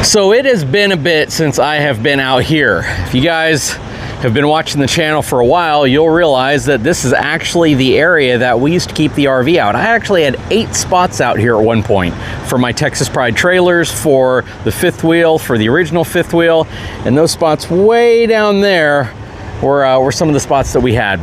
So it has been a bit since I have been out here. If you guys have been watching the channel for a while, you'll realize that this is actually the area that we used to keep the RV out. I actually had 8 spots out here at one point for my Texas Pride trailers, for the fifth wheel, for the original fifth wheel, and those spots way down there were some of the spots that we had.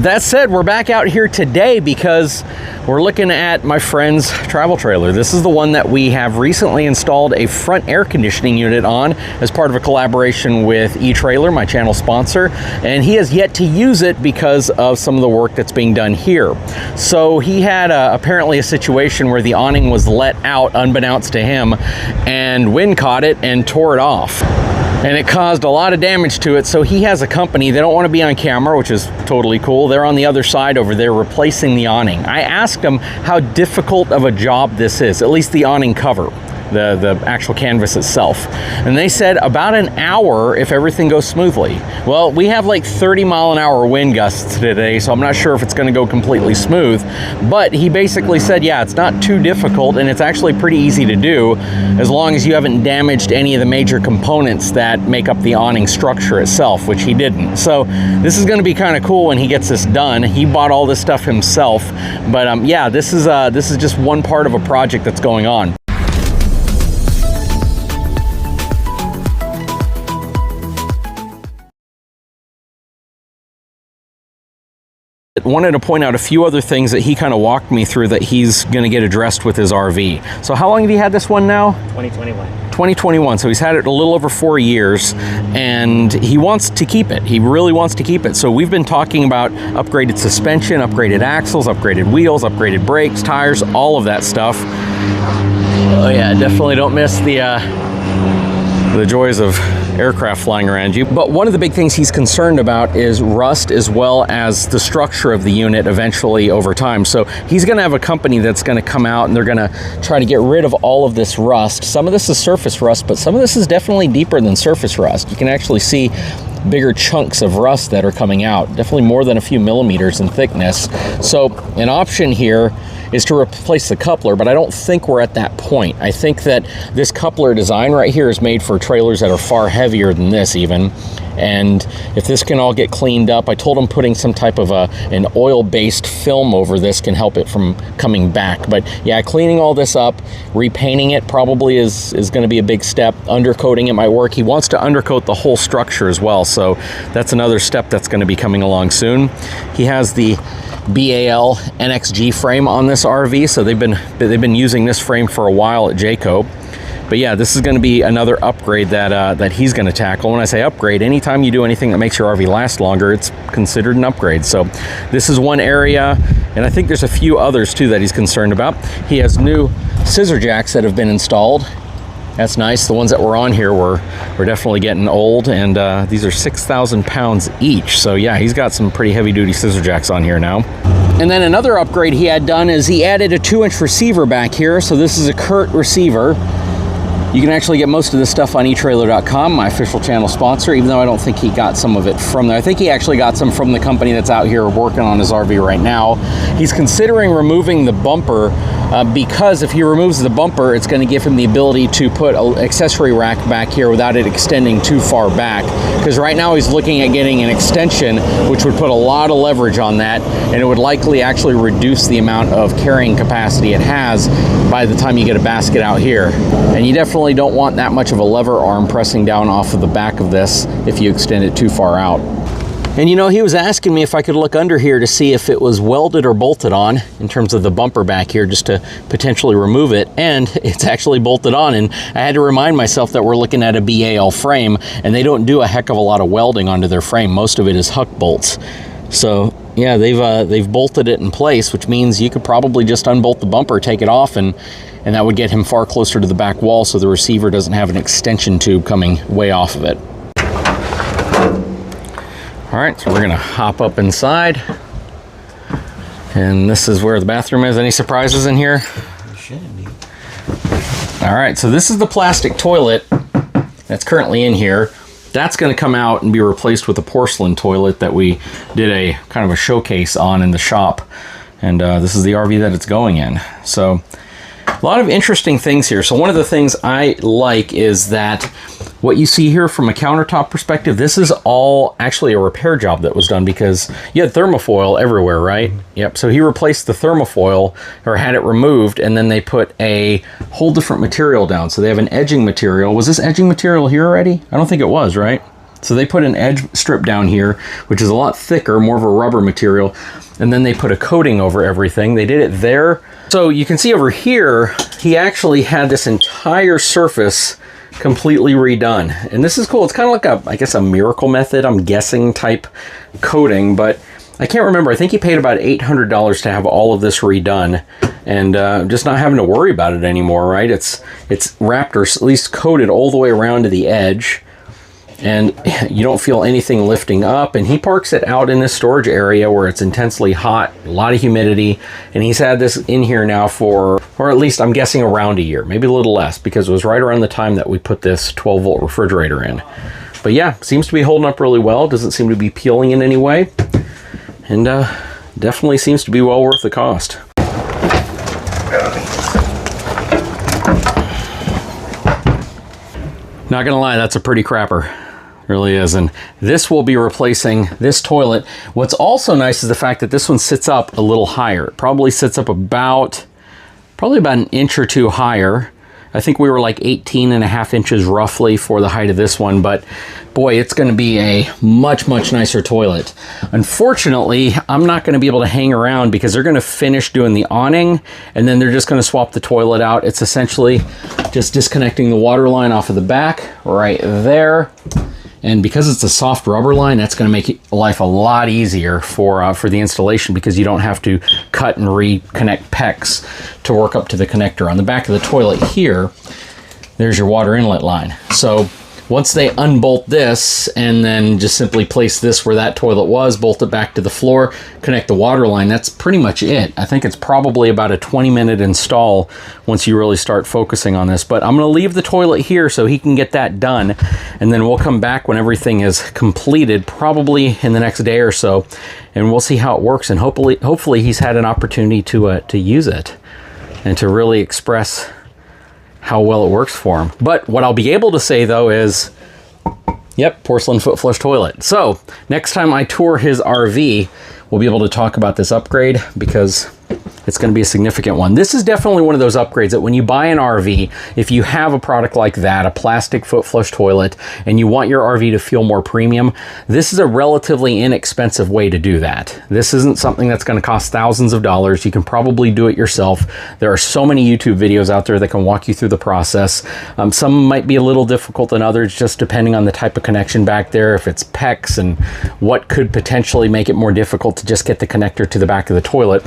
That said, we're back out here today because we're looking at my friend's travel trailer. This is the one that we have recently installed a front air conditioning unit on as part of a collaboration with eTrailer, my channel sponsor, and he has yet to use it because of some of the work that's being done here. So he had apparently a situation where the awning was let out unbeknownst to him, and wind caught it and tore it off. And it caused a lot of damage to it. So he has a company, they don't want to be on camera, which is totally cool. They're on the other side over there replacing the awning. I asked him how difficult of a job this is, at least the awning cover, the actual canvas itself. And they said about an hour if everything goes smoothly. Well, we have like 30-mile-an-hour wind gusts today, so I'm not sure if it's going to go completely smooth. But he basically said, yeah, it's not too difficult, and it's actually pretty easy to do as long as you haven't damaged any of the major components that make up the awning structure itself, which he didn't. So this is going to be kind of cool when he gets this done. He bought all this stuff himself, but yeah, this is just one part of a project that's going on. Wanted to point out a few other things that he kind of walked me through that he's going to get addressed with his RV. So how long have you had this one now? 2021. 2021, so he's had it a little over 4 years, and he wants to keep it. He really wants to keep it. So we've been talking about upgraded suspension, upgraded axles, upgraded wheels, upgraded brakes, tires, all of that stuff. Oh yeah, definitely don't miss the joys of aircraft flying around you. But one of the big things he's concerned about is rust, as well as the structure of the unit eventually over time. So he's going to have a company that's going to come out and they're going to try to get rid of all of this rust. Some of this is surface rust, but some of this is definitely deeper than surface rust. You can actually see bigger chunks of rust that are coming out, definitely more than a few millimeters in thickness. So an option here is to replace the coupler, but I don't think we're at that point. I think that this coupler design right here is made for trailers that are far heavier than this even. And if this can all get cleaned up, I told him putting some type of an oil-based film over this can help it from coming back. But yeah, cleaning all this up, repainting it probably is going to be a big step. Undercoating it might work. He wants to undercoat the whole structure as well, so that's another step that's going to be coming along soon. He has the BAL NXG frame on this RV, so they've been using this frame for a while at Jayco. But yeah, this is going to be another upgrade that he's going to tackle. When I say upgrade, anytime you do anything that makes your RV last longer, it's considered an upgrade. So this is one area, and I think there's a few others too that he's concerned about. He has new scissor jacks that have been installed. That's nice. The ones that were on here were definitely getting old, and these are 6,000 pounds each. So yeah, he's got some pretty heavy-duty scissor jacks on here now. And then another upgrade he had done is he added a 2-inch receiver back here. So this is a CURT receiver. You can actually get most of this stuff on eTrailer.com, my official channel sponsor, even though I don't think he got some of it from there. I think he actually got some from the company that's out here working on his RV right now. He's considering removing the bumper because if he removes the bumper, it's going to give him the ability to put an accessory rack back here without it extending too far back. Because right now he's looking at getting an extension, which would put a lot of leverage on that, and it would likely actually reduce the amount of carrying capacity it has by the time you get a basket out here. And you definitely don't want that much of a lever arm pressing down off of the back of this if you extend it too far out. And you know, he was asking me if I could look under here to see if it was welded or bolted on in terms of the bumper back here, just to potentially remove it. And it's actually bolted on, and I had to remind myself that we're looking at a BAL frame, and they don't do a heck of a lot of welding onto their frame. Most of it is huck bolts. So yeah, they've bolted it in place, which means you could probably just unbolt the bumper, take it off, and that would get him far closer to the back wall so the receiver doesn't have an extension tube coming way off of it. All right, so we're gonna hop up inside, and this is where the bathroom is. Any surprises in here? There shouldn't be. All right, so this is the plastic toilet that's currently in here. That's gonna come out and be replaced with a porcelain toilet that we did a kind of a showcase on in the shop. And this is the RV that it's going in. So A lot of interesting things here. So one of the things I like is that what you see here from a countertop perspective, this is all actually a repair job that was done because you had thermofoil everywhere, right? Yep, so he replaced the thermofoil or had it removed, and then they put a whole different material down. So they have an edging material. Was this edging material here already? I don't think it was, right? So they put an edge strip down here, which is a lot thicker, more of a rubber material, and then they put a coating over everything. They did it there. So you can see over here, he actually had this entire surface completely redone. And this is cool. It's kind of like a, I guess, a miracle method, I'm guessing, type coating, but I can't remember. I think he paid about $800 to have all of this redone and just not having to worry about it anymore, right? It's wrapped or at least coated all the way around to the edge, and you don't feel anything lifting up. And he parks it out in this storage area where it's intensely hot, a lot of humidity, and he's had this in here now for, or at least I'm guessing around a year, maybe a little less, because it was right around the time that we put this 12-volt refrigerator in. But yeah, seems to be holding up really well. Doesn't seem to be peeling in any way, and definitely seems to be well worth the cost. Not gonna lie, that's a pretty crapper. Really is. And this will be replacing this toilet. What's also nice is the fact that this one sits up a little higher. It probably sits up probably about an inch or two higher. I think we were like 18.5 inches roughly for the height of this one, but boy, it's going to be a much, much nicer toilet. Unfortunately, I'm not going to be able to hang around because they're going to finish doing the awning and then they're just going to swap the toilet out. It's essentially just disconnecting the water line off of the back right there. And because it's a soft rubber line, that's going to make life a lot easier for the installation, because you don't have to cut and reconnect PEX to work up to the connector. On the back of the toilet here, there's your water inlet line. So once they unbolt this and then just simply place this where that toilet was, bolt it back to the floor, connect the water line, that's pretty much it. I think it's probably about a 20-minute install once you really start focusing on this. But I'm going to leave the toilet here so he can get that done, and then we'll come back when everything is completed, probably in the next day or so, and we'll see how it works. And hopefully he's had an opportunity to use it and to really express how well it works for him. But what I'll be able to say though is, yep, porcelain foot flush toilet. So next time I tour his RV, we'll be able to talk about this upgrade, because it's going to be a significant one. This is definitely one of those upgrades that when you buy an RV, if you have a product like that, a plastic foot flush toilet, and you want your RV to feel more premium, this is a relatively inexpensive way to do that. This isn't something that's going to cost thousands of dollars. You can probably do it yourself. There are so many YouTube videos out there that can walk you through the process. Some might be a little difficult than others, just depending on the type of connection back there, if it's PEX, and what could potentially make it more difficult to just get the connector to the back of the toilet.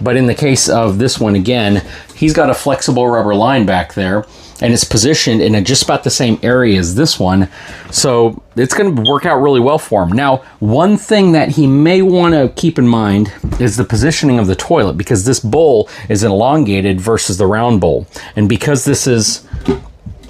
But in the case of this one, again, he's got a flexible rubber line back there, and it's positioned in just about the same area as this one, so it's going to work out really well for him. Now, one thing that he may want to keep in mind is the positioning of the toilet, because this bowl is elongated versus the round bowl, and because this is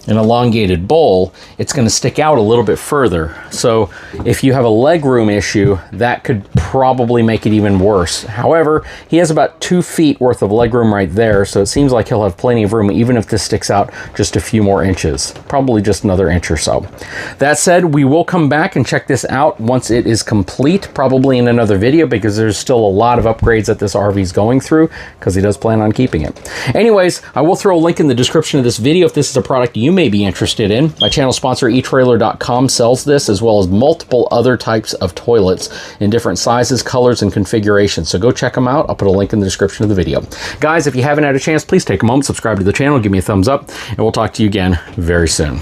an elongated bowl, it's going to stick out a little bit further. So if you have a leg room issue, that could probably make it even worse. However, he has about 2 feet worth of leg room right there, so it seems like he'll have plenty of room even if this sticks out just a few more inches, probably just another inch or so. That said, we will come back and check this out once it is complete, probably in another video, because there's still a lot of upgrades that this RV is going through, because he does plan on keeping it. Anyways, I will throw a link in the description of this video if this is a product you may be interested in. My channel sponsor eTrailer.com sells this, as well as multiple other types of toilets in different sizes, colors, and configurations. So go check them out. I'll put a link in the description of the video. Guys, if you haven't had a chance, please take a moment, subscribe to the channel, give me a thumbs up, and we'll talk to you again very soon.